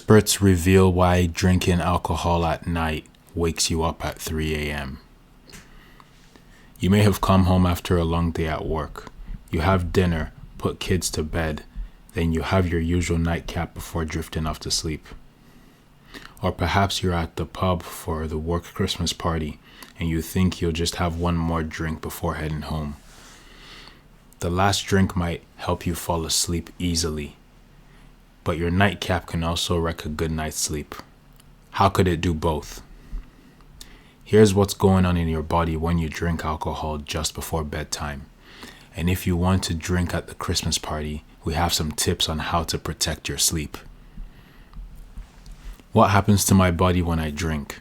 Experts reveal why drinking alcohol at night wakes you up at 3 a.m. You may have come home after a long day at work. You have dinner, put kids to bed, then you have your usual nightcap before drifting off to sleep. Or perhaps you're at the pub for the work Christmas party and you think you'll just have one more drink before heading home. The last drink might help you fall asleep easily, but your nightcap can also wreck a good night's sleep. How could it do both? Here's what's going on in your body when you drink alcohol just before bedtime. And if you want to drink at the Christmas party, we have some tips on how to protect your sleep. What happens to my body when I drink?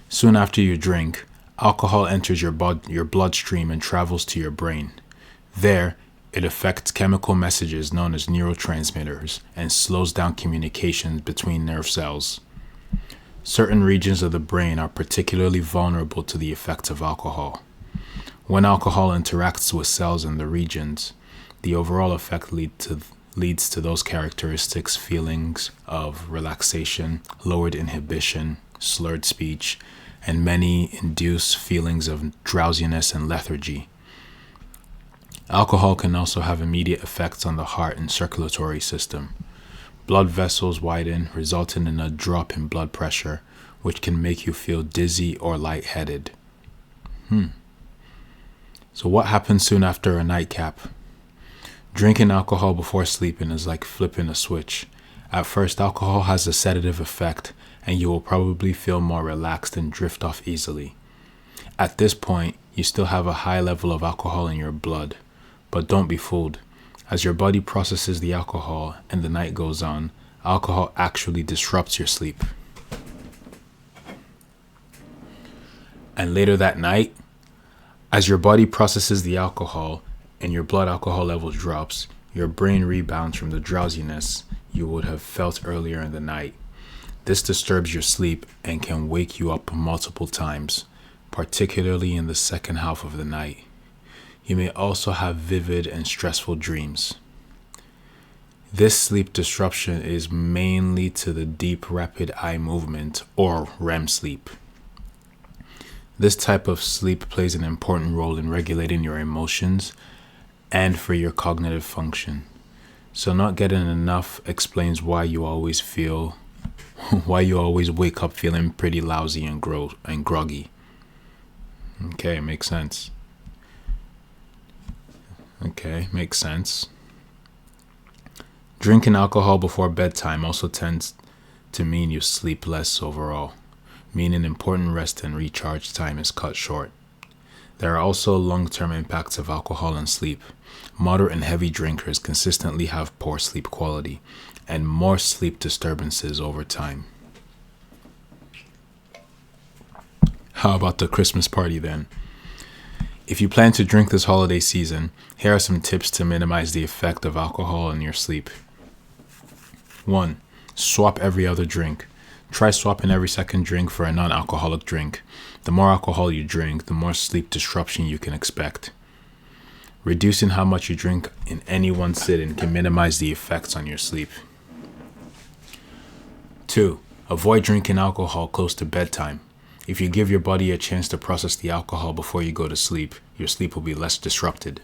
Soon after you drink, alcohol enters your bloodstream and travels to your brain. There, it affects chemical messages known as neurotransmitters and slows down communications between nerve cells. Certain regions of the brain are particularly vulnerable to the effects of alcohol. When alcohol interacts with cells in the regions, the overall effect leads to those characteristics: feelings of relaxation, lowered inhibition, slurred speech, and many induce feelings of drowsiness and lethargy. Alcohol can also have immediate effects on the heart and circulatory system. Blood vessels widen, resulting in a drop in blood pressure, which can make you feel dizzy or lightheaded. So what happens soon after a nightcap? Drinking alcohol before sleeping is like flipping a switch. At first, alcohol has a sedative effect, and you will probably feel more relaxed and drift off easily. At this point, you still have a high level of alcohol in your blood, but don't be fooled. As your body processes the alcohol and the night goes on, alcohol actually disrupts your sleep. And later that night, as your body processes the alcohol and your blood alcohol level drops, your brain rebounds from the drowsiness you would have felt earlier in the night. This disturbs your sleep and can wake you up multiple times, particularly in the second half of the night. You may also have vivid and stressful dreams. This sleep disruption is mainly to the deep rapid eye movement, or REM sleep. This type of sleep plays an important role in regulating your emotions and for your cognitive function. So not getting enough explains why you always wake up feeling pretty lousy and groggy. Okay, makes sense. Drinking alcohol before bedtime also tends to mean you sleep less overall, meaning important rest and recharge time is cut short. There are also long-term impacts of alcohol on sleep. Moderate and heavy drinkers consistently have poor sleep quality and more sleep disturbances over time. How about the Christmas party then? If you plan to drink this holiday season, here are some tips to minimize the effect of alcohol on your sleep. 1. Swap every other drink. Try swapping every second drink for a non-alcoholic drink. The more alcohol you drink, the more sleep disruption you can expect. Reducing how much you drink in any one sitting can minimize the effects on your sleep. 2. Avoid drinking alcohol close to bedtime. If you give your body a chance to process the alcohol before you go to sleep, your sleep will be less disrupted.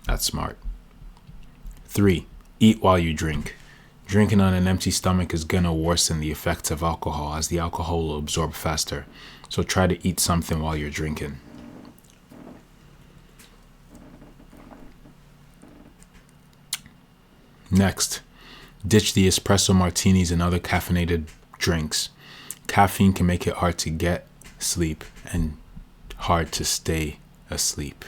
That's smart. 3. Eat while you drink. Drinking on an empty stomach is going to worsen the effects of alcohol, as the alcohol will absorb faster. So try to eat something while you're drinking. Next, ditch the espresso martinis and other caffeinated drinks. Caffeine can make it hard to get sleep and hard to stay asleep.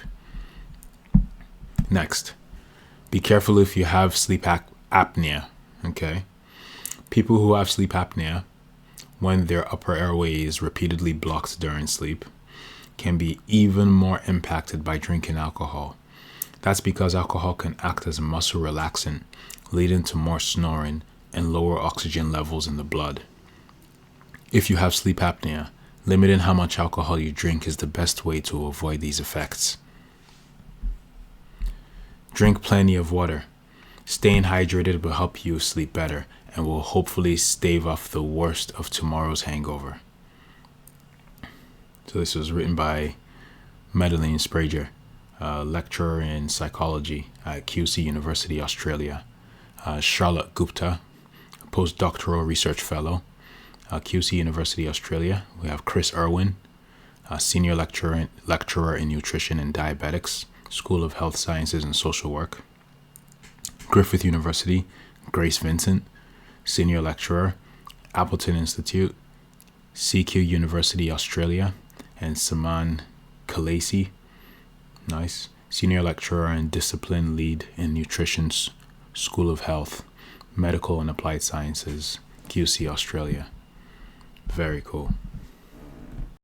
Next, be careful if you have sleep apnea. Okay? People who have sleep apnea, when their upper airway is repeatedly blocked during sleep, can be even more impacted by drinking alcohol. That's because alcohol can act as a muscle relaxant, leading to more snoring and lower oxygen levels in the blood. If you have sleep apnea, limiting how much alcohol you drink is the best way to avoid these effects. Drink plenty of water. Staying hydrated will help you sleep better and will hopefully stave off the worst of tomorrow's hangover. So this was written by Madeline Sprague, lecturer in psychology at QC University, Australia. Charlotte Gupta, postdoctoral research fellow, QC University, Australia. We have Chris Irwin, senior lecturer in nutrition and diabetics, School of Health Sciences and Social Work. Griffith University, Grace Vincent, senior lecturer, Appleton Institute, CQ University, Australia, and Saman Kalasi, nice, senior lecturer and discipline lead in nutrition, School of Health, Medical and Applied Sciences, QC, Australia. Very cool.